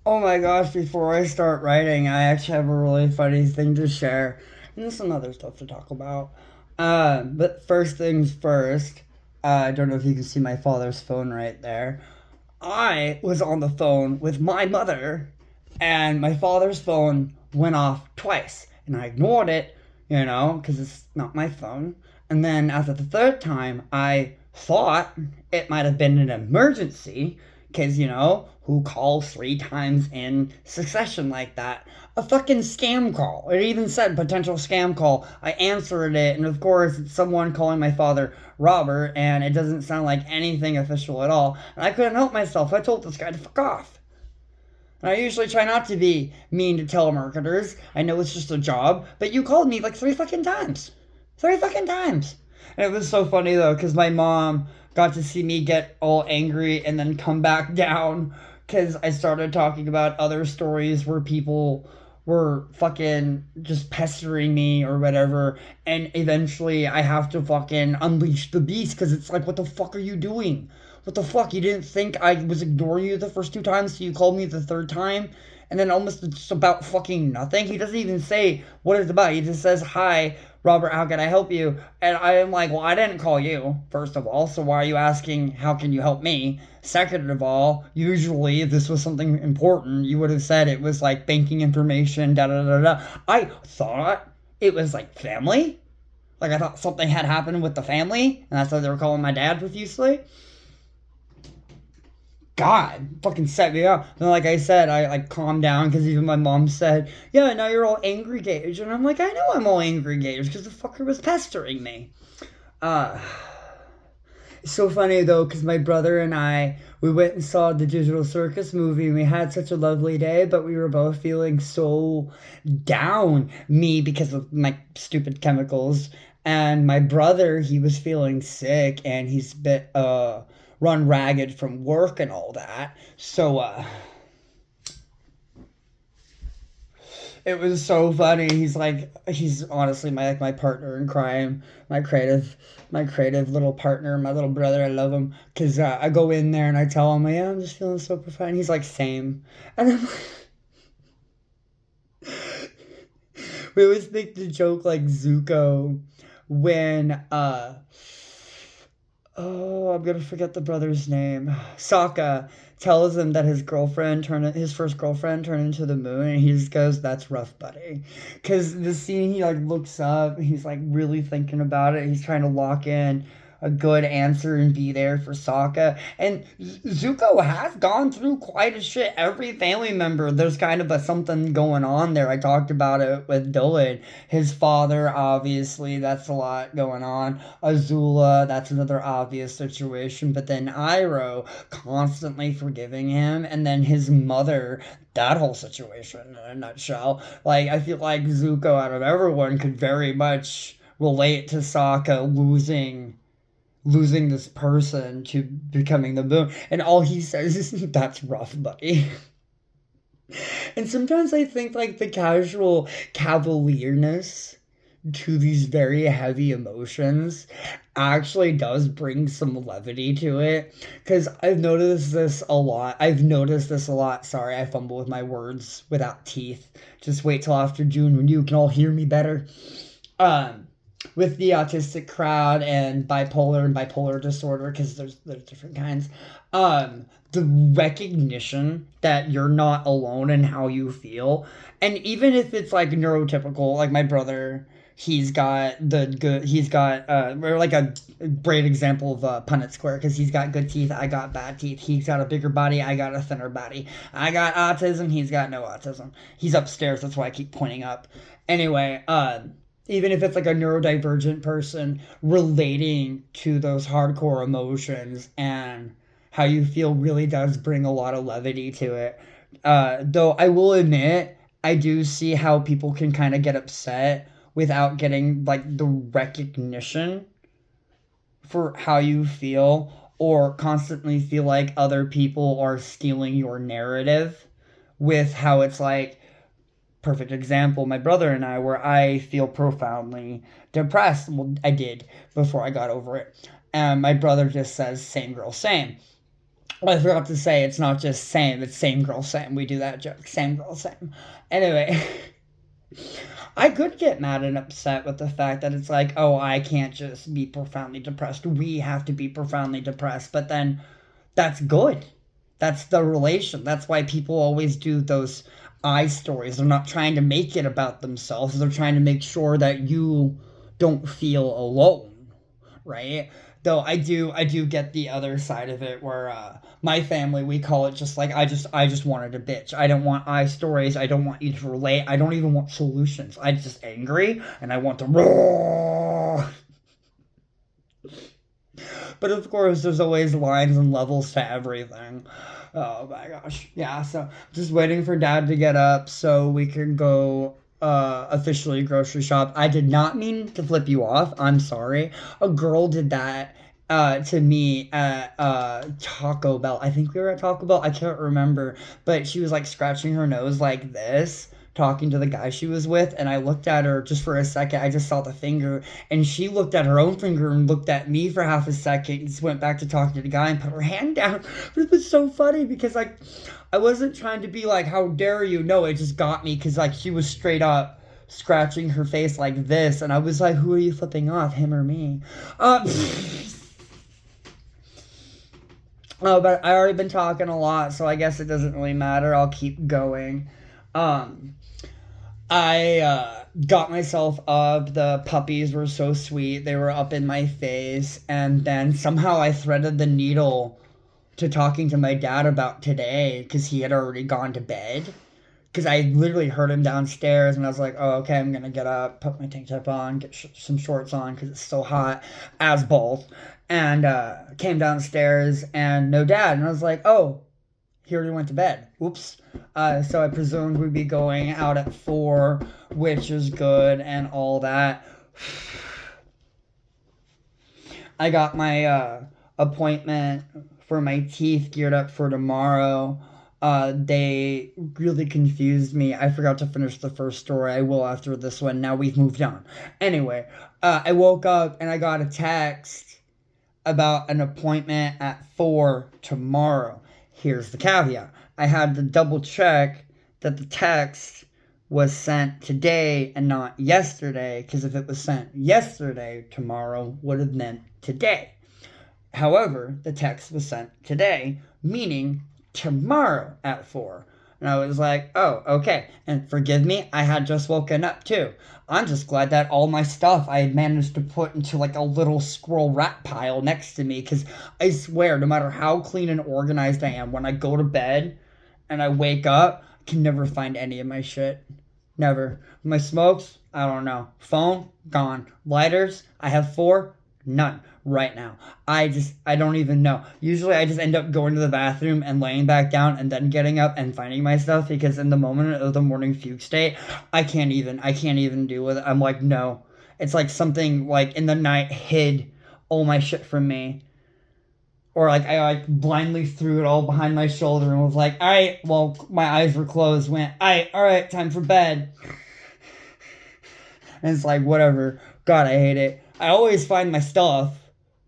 Oh my gosh, before I start writing, I actually have a really funny thing to share. And there's some other stuff to talk about. But first things first, I don't know if you can see my father's phone right there. I was on the phone with my mother, and my father's phone went off twice. And I ignored it, because it's not my phone. And then after the third time, I thought it might have been an emergency, because, who calls three times in succession like that? A fucking scam call. It even said potential scam call. I answered it, and of course, it's someone calling my father Robert, and it doesn't sound like anything official at all. And I couldn't help myself. I told this guy to fuck off. And I usually try not to be mean to telemarketers. I know it's just a job, but you called me like three fucking times. Three fucking times. And it was so funny though, because my mom got to see me get all angry and then come back down because I started talking about other stories where people were fucking just pestering me or whatever. And eventually I have to fucking unleash the beast because it's like, what the fuck are you doing? What the fuck? You didn't think I was ignoring you the first two times, so you called me the third time? And then almost just about fucking nothing. He doesn't even say what it's about. He just says, "Hi, Robert, how can I help you?" And I am like, well, I didn't call you, first of all, so why are you asking, how can you help me? Second of all, usually if this was something important, you would have said it was like banking information, da da da da. I thought it was like family. Like I thought something had happened with the family, and that's why they were calling my dad profusely. God, fucking set me up. And like I said, I like calmed down because even my mom said, "Yeah, now you're all angry, Gage," and I'm like, "I know I'm all angry, Gage, because the fucker was pestering me." Uh, it's so funny though, because my brother and we went and saw the Digital Circus movie, and we had such a lovely day, but we were both feeling so down. Me because of my stupid chemicals, and my brother, he was feeling sick, and he's a bit run ragged from work and all that. So it was so funny. He's honestly my partner in crime, my creative little partner, my little brother. I love him because I go in there and I tell him, yeah, I'm just feeling so profound. He's like, same, and I'm like, we always make the joke like Zuko when oh, I'm gonna forget the brother's name. Sokka tells him that his first girlfriend turned into the moon, and he just goes, "That's rough, buddy." Because the scene, he like looks up, he's like really thinking about it. He's trying to lock in a good answer and be there for Sokka. And Zuko has gone through quite a shit. Every family member, there's kind of a something going on there. I talked about it with Dylan. His father, obviously, that's a lot going on. Azula, that's another obvious situation. But then Iroh constantly forgiving him, and then his mother, that whole situation in a nutshell. Like, I feel like Zuko, out of everyone, could very much relate to Sokka losing this person to becoming the moon. And all he says is, "That's rough, buddy." And sometimes I think like the casual cavalierness to these very heavy emotions actually does bring some levity to it. Because I've noticed this a lot. Sorry, I fumble with my words without teeth. Just wait till after June when you can all hear me better. Um, with the autistic crowd and bipolar disorder, because there's different kinds. The recognition that you're not alone in how you feel, and even if it's like neurotypical, like my brother, he's got or like a great example of Punnett Square, because he's got good teeth, I got bad teeth. He's got a bigger body, I got a thinner body. I got autism, he's got no autism. He's upstairs, that's why I keep pointing up. Anyway, even if it's like a neurodivergent person relating to those hardcore emotions and how you feel really does bring a lot of levity to it. Though I will admit, I do see how people can kind of get upset without getting like the recognition for how you feel, or constantly feel like other people are stealing your narrative with how it's like, perfect example, my brother and I, where I feel profoundly depressed. Well, I did before I got over it. And my brother just says, same girl, same. I forgot to say it's not just same, it's same girl, same. We do that joke. Same girl, same. Anyway, I could get mad and upset with the fact that it's like, oh, I can't just be profoundly depressed. We have to be profoundly depressed. But then that's good. That's the relation. That's why people always do those I stories. They're not trying to make it about themselves. They're trying to make sure that you don't feel alone, right? Though I do get the other side of it where my family, we call it just like I just wanted to bitch. I don't want I stories. I don't want you to relate. I don't even want solutions. I'm just angry and I want to roar. But of course, there's always lines and levels to everything. Oh my gosh. Yeah, so just waiting for dad to get up so we can go officially grocery shop. I did not mean to flip you off. I'm sorry. A girl did that to me at Taco Bell. I think we were at Taco Bell. I can't remember, but she was like scratching her nose like this, talking to the guy she was with, and I looked at her just for a second. I just saw the finger, and she looked at her own finger and looked at me for half a second, just went back to talking to the guy and put her hand down. But it was so funny because like I wasn't trying to be like, how dare you? No, it just got me because like she was straight up scratching her face like this, and I was like, who are you flipping off, him or me? Oh, but I already been talking a lot, so I guess it doesn't really matter. I'll keep going. Um, I got myself up. The puppies were so sweet. They were up in my face. And then somehow I threaded the needle to talking to my dad about today because he had already gone to bed. Because I literally heard him downstairs and I was like, oh, okay, I'm going to get up, put my tank top on, get some shorts on because it's still hot as balls. And came downstairs and no dad. And I was like, oh, he already went to bed. Oops. So I presumed we'd be going out at 4, which is good and all that. I got my appointment for my teeth geared up for tomorrow. They really confused me. I forgot to finish the first story. I will after this one. Now we've moved on. Anyway, I woke up and I got a text about an appointment at 4 tomorrow. Here's the caveat. I had to double check that the text was sent today and not yesterday, because if it was sent yesterday, tomorrow would have meant today. However, the text was sent today, meaning tomorrow at 4. And I was like, oh, okay. And forgive me, I had just woken up too. I'm just glad that all my stuff I had managed to put into like a little squirrel rat pile next to me. Because I swear, no matter how clean and organized I am, when I go to bed and I wake up, I can never find any of my shit. Never. My smokes, I don't know. Phone, gone. Lighters, I have 4, none right now. I don't even know. Usually I just end up going to the bathroom and laying back down and then getting up and finding my stuff because in the moment of the morning fugue state, I can't even deal with it. I'm like, no. It's like something like in the night hid all my shit from me. Or like I like blindly threw it all behind my shoulder and was like, all right, well, my eyes were closed, went, all right, time for bed. And it's like, whatever. God, I hate it. I always find my stuff,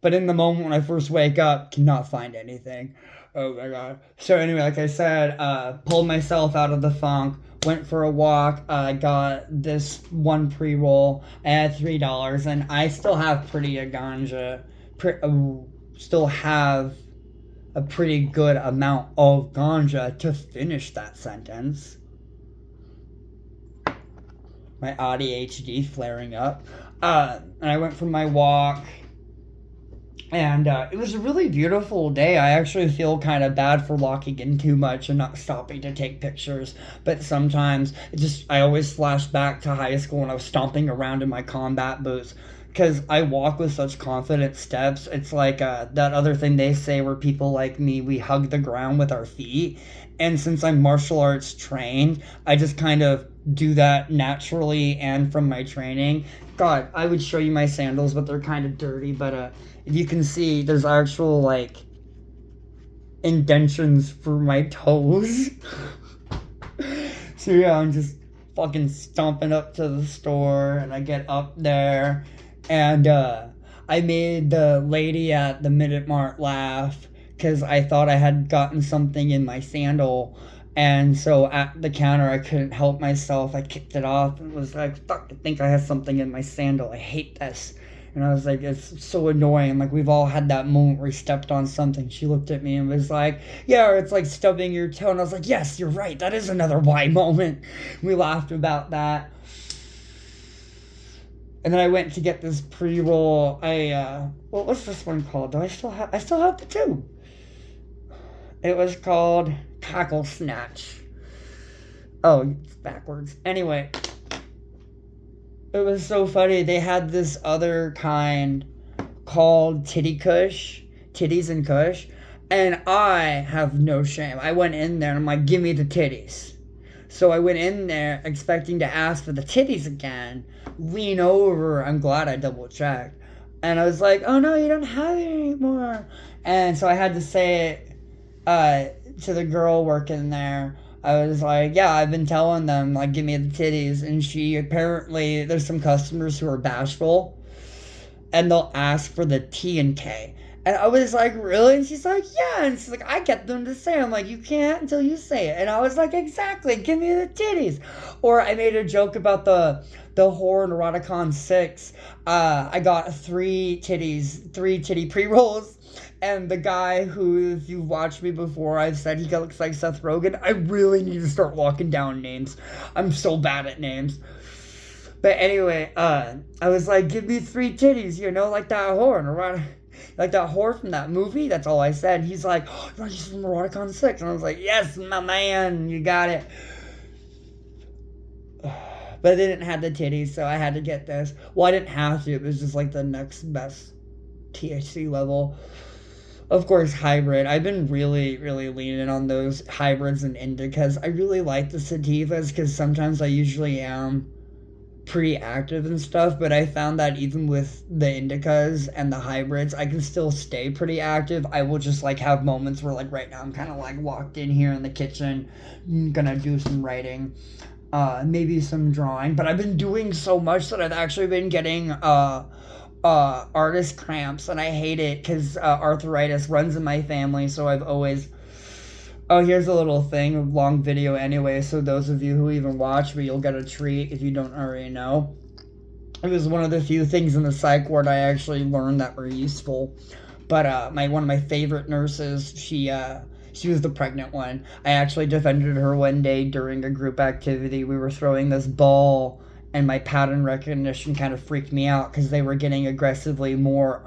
but in the moment when I first wake up, cannot find anything. Oh my god. So anyway, like I said, pulled myself out of the funk, went for a walk, got this one pre-roll. I had $3, and I still have pretty a ganja. Still have a pretty good amount of ganja to finish that sentence. My ADHD flaring up. And I went for my walk, and it was a really beautiful day. I actually feel kind of bad for walking in too much and not stopping to take pictures, but sometimes I always flash back to high school when I was stomping around in my combat boots. Because I walk with such confident steps. It's like that other thing they say where people like me, we hug the ground with our feet. And since I'm martial arts trained, I just kind of do that naturally and from my training. God, I would show you my sandals, but they're kind of dirty. But if you can see, there's actual like indentions for my toes. So yeah, I'm just fucking stomping up to the store, and I get up there, and I made the lady at the Minute Mart laugh because I thought I had gotten something in my sandal. And so at the counter, I couldn't help myself. I kicked it off and was like, fuck, I think I have something in my sandal. I hate this. And I was like, it's so annoying. Like, we've all had that moment where we stepped on something. She looked at me and was like, yeah, or it's like stubbing your toe. And I was like, yes, you're right. That is another why moment. We laughed about that. And then I went to get this pre-roll. What was this one called? I still have the two. It was called Cackle Snatch. Oh, it's backwards. Anyway, it was so funny. They had this other kind called Titty Kush, Titties and Kush, and I have no shame. I went in there and I'm like, give me the titties. So I went in there expecting to ask for the titties again, lean over. I'm glad I double checked. And I was like, oh no, you don't have it anymore. And so I had to say it to the girl working there. I was like, yeah, I've been telling them, like, give me the titties. And she apparently, there's some customers who are bashful and they'll ask for the T and K. And I was like, really? And she's like, yeah. And she's like, I get them to say. I'm like, you can't until you say it. And I was like, exactly, give me the titties. Or I made a joke about the horror in Eroticon 6. I got three titty pre-rolls. And the guy who, if you've watched me before, I've said he looks like Seth Rogen. I really need to start locking down names. I'm so bad at names. But anyway, I was like, give me 3 titties, like that whore. Like that whore from that movie. That's all I said. He's like, oh, you're just from Eroticon 6. And I was like, yes, my man, you got it. But they didn't have the titties, so I had to get this. Well, I didn't have to. It was just like the next best THC level. Of course, hybrid. I've been really, really leaning on those hybrids and indicas. I really like the sativas because sometimes I usually am pretty active and stuff, but I found that even with the indicas and the hybrids, I can still stay pretty active. I will just like have moments where like right now I'm kind of like locked in here in the kitchen, gonna do some writing, maybe some drawing, but I've been doing so much that I've actually been getting artist cramps, and I hate it because arthritis runs in my family. So I've always here's a little thing, a long video anyway, so those of you who even watch me, you'll get a treat if you don't already know. It was one of the few things in the psych ward I actually learned that were useful. But one of my favorite nurses, she was the pregnant one. I actually defended her one day during a group activity. We were throwing this ball, and my pattern recognition kind of freaked me out because they were getting aggressively more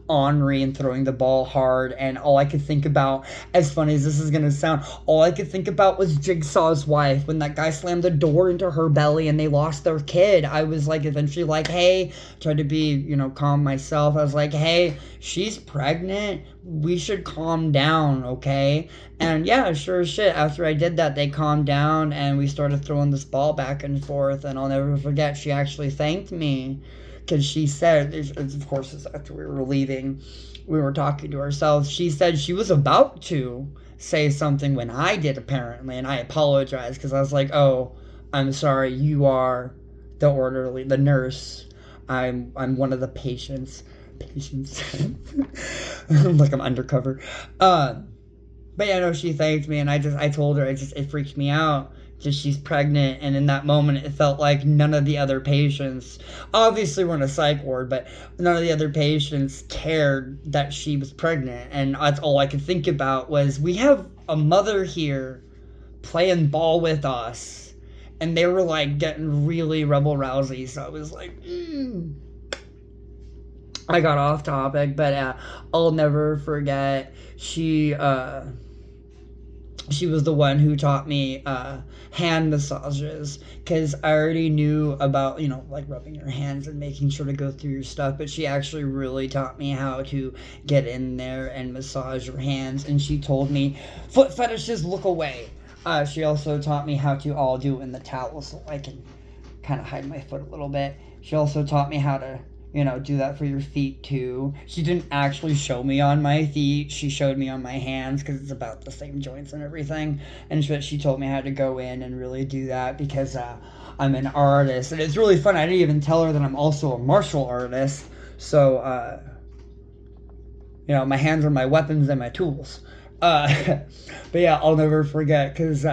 ornery and throwing the ball hard, and all I could think about, as funny as this is gonna sound, all I could think about was Jigsaw's wife when that guy slammed the door into her belly and they lost their kid. I was like eventually like, hey, tried to be calm myself. I was like, hey, she's pregnant, we should calm down, okay? And yeah, sure as shit, after I did that, they calmed down and we started throwing this ball back and forth. And I'll never forget, she actually thanked me because she said, of course, after we were leaving, we were talking to ourselves. She said she was about to say something when I did, apparently, and I apologized because I was like, oh, I'm sorry, you are the orderly, the nurse. I'm one of the patients. Like I'm undercover. But yeah, no, she thanked me, and I told her it freaked me out. Just she's pregnant, and in that moment it felt like none of the other patients, obviously we're in a psych ward, but none of the other patients cared that she was pregnant, and that's all I could think about was, we have a mother here playing ball with us, and they were like getting really rebel rousey, so I was like, I got off topic, but I'll never forget, she was the one who taught me hand massages, because I already knew about, like rubbing your hands and making sure to go through your stuff, but she actually really taught me how to get in there and massage your hands, and she told me, foot fetishes, look away. She also taught me how to all do it in the towel so I can kind of hide my foot a little bit. She also taught me how to do that for your feet too. She didn't actually show me on my feet. She showed me on my hands because it's about the same joints and everything. And she told me how to go in and really do that because I'm an artist. And it's really fun. I didn't even tell her that I'm also a martial artist. So, my hands are my weapons and my tools. But yeah, I'll never forget, because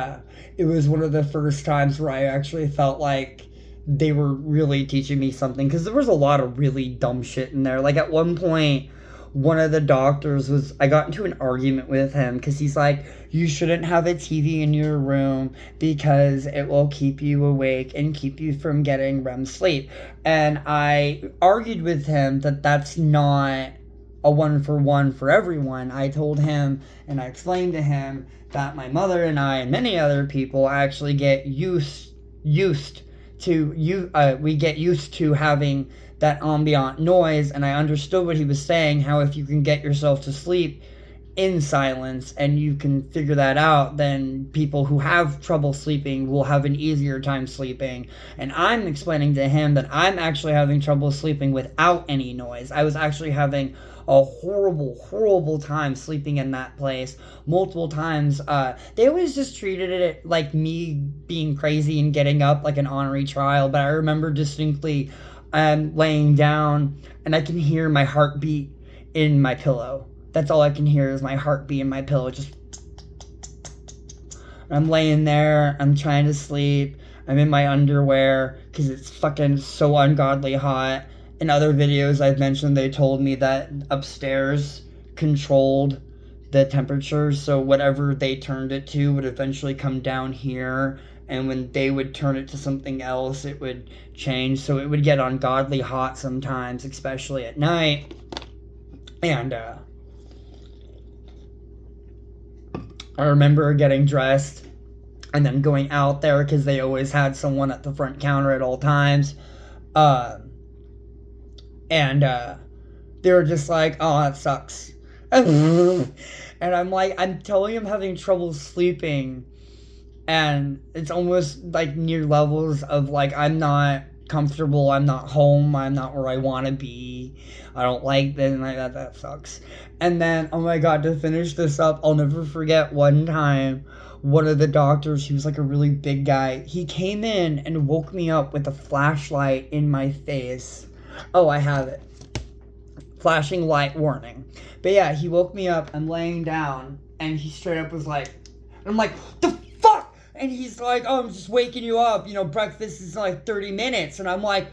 it was one of the first times where I actually felt like they were really teaching me something, because there was a lot of really dumb shit in there. Like, at one point, one of the doctors I got into an argument with him, because he's like, you shouldn't have a TV in your room because it will keep you awake and keep you from getting REM sleep. And I argued with him that that's not a one-for-one for everyone. I told him, and I explained to him, that my mother and I and many other people actually get used to we get used to having that ambient noise. And I understood what he was saying, how if you can get yourself to sleep in silence and you can figure that out, then people who have trouble sleeping will have an easier time sleeping. And I'm explaining to him that I'm actually having trouble sleeping without any noise. I was actually having a horrible time sleeping in that place multiple times. They always just treated it like me being crazy and getting up like an ornery child, but I remember distinctly laying down and I can hear my heartbeat in my pillow. That's all I can hear is my heartbeat in my pillow. Just, I'm laying there, I'm trying to sleep, I'm in my underwear because it's fucking so ungodly hot. In other videos I've mentioned, they told me that upstairs controlled the temperature, so whatever they turned it to would eventually come down here, and when they would turn it to something else, it would change, so it would get ungodly hot sometimes, especially at night. And I remember getting dressed and then going out there because they always had someone at the front counter at all times. And they were just like, oh, that sucks. And I'm like, I'm telling you I'm having trouble sleeping. And it's almost like near levels of like, I'm not comfortable, I'm not home, I'm not where I want to be, I don't like this, and like that sucks. And then, oh my god, to finish this up, I'll never forget one time, one of the doctors, he was like a really big guy, he came in and woke me up with a flashlight in my face. Oh, I have it. Flashing light warning. But yeah, he woke me up, I'm laying down, and he straight up was like, and I'm like, the fuck? And he's like, oh, I'm just waking you up, breakfast is in like 30 minutes. And I'm like,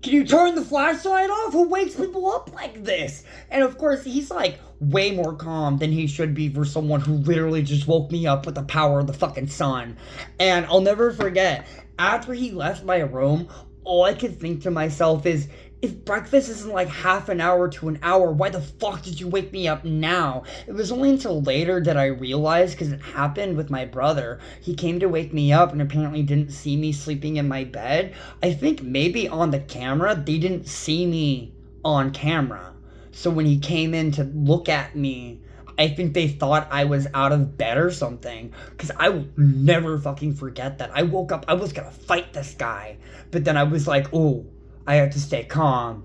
can you turn the flashlight off? Who wakes people up like this? And of course, he's like way more calm than he should be for someone who literally just woke me up with the power of the fucking sun. And I'll never forget, after he left my room, all I could think to myself is, if breakfast isn't like half an hour to an hour, why the fuck did you wake me up now? It was only until later that I realized, because it happened with my brother. He came to wake me up and apparently didn't see me sleeping in my bed. I think maybe on the camera, they didn't see me on camera. So when he came in to look at me, I think they thought I was out of bed or something. Because I will never fucking forget that. I woke up, I was gonna fight this guy. But then I was like, oh, I have to stay calm.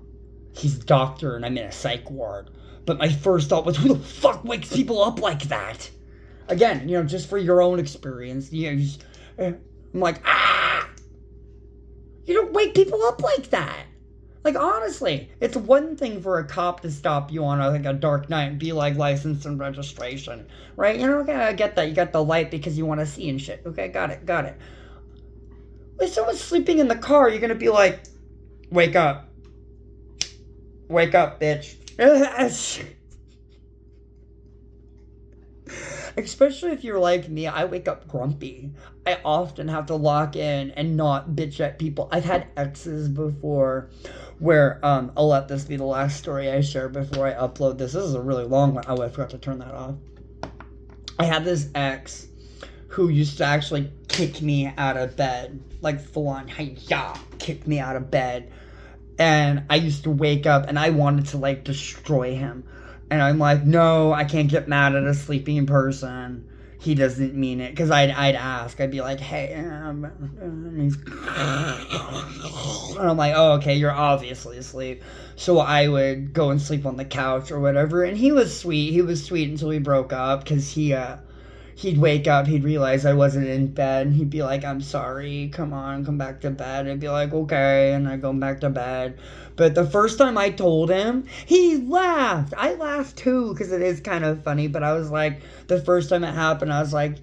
He's a doctor and I'm in a psych ward. But my first thought was, who the fuck wakes people up like that? Again, just for your own experience. I'm like, you don't wake people up like that. Like, honestly, it's one thing for a cop to stop you on a dark night and be like, license and registration. Right? Okay, I get that. You got the light because you want to see and shit. Okay, got it. If someone's sleeping in the car, you're going to be like, wake up, bitch. Especially if you're like me, I wake up grumpy. I often have to lock in and not bitch at people. I've had exes before where, I'll let this be the last story I share before I upload this. This is a really long one. Oh, I forgot to turn that off. I had this ex who used to actually kick me out of bed. Like, full on, hi-ya, kick me out of bed. And I used to wake up and I wanted to, like, destroy him. And I'm like, no, I can't get mad at a sleeping person. He doesn't mean it. Because I'd ask. I'd be like, hey, and I'm like, oh, okay, you're obviously asleep. So I would go and sleep on the couch or whatever. And he was sweet. He was sweet until we broke up. Because he he'd wake up, he'd realize I wasn't in bed, and he'd be like, I'm sorry, come on, come back to bed. I'd be like, okay, and I'd go back to bed. But the first time I told him, he laughed. I laughed too, because it is kind of funny, but I was like, the first time it happened, I was like,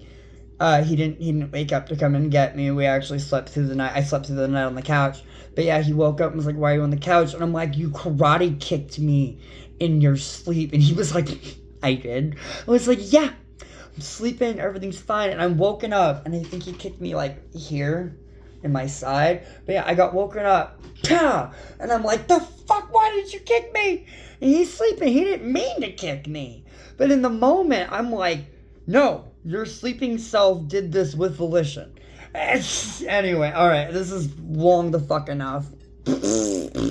he didn't wake up to come and get me. We actually slept through the night. I slept through the night on the couch. But yeah, he woke up and was like, why are you on the couch? And I'm like, you karate kicked me in your sleep. And he was like, I did. I was like, yeah, I'm sleeping, everything's fine. And I'm woken up, and I think he kicked me like here in my side. But yeah, I got woken up. Pow! And I'm like, the fuck, why did you kick me? And he's sleeping. He didn't mean to kick me. But in the moment, I'm like, no, your sleeping self did this with volition. Anyway, alright, this is long the fuck enough.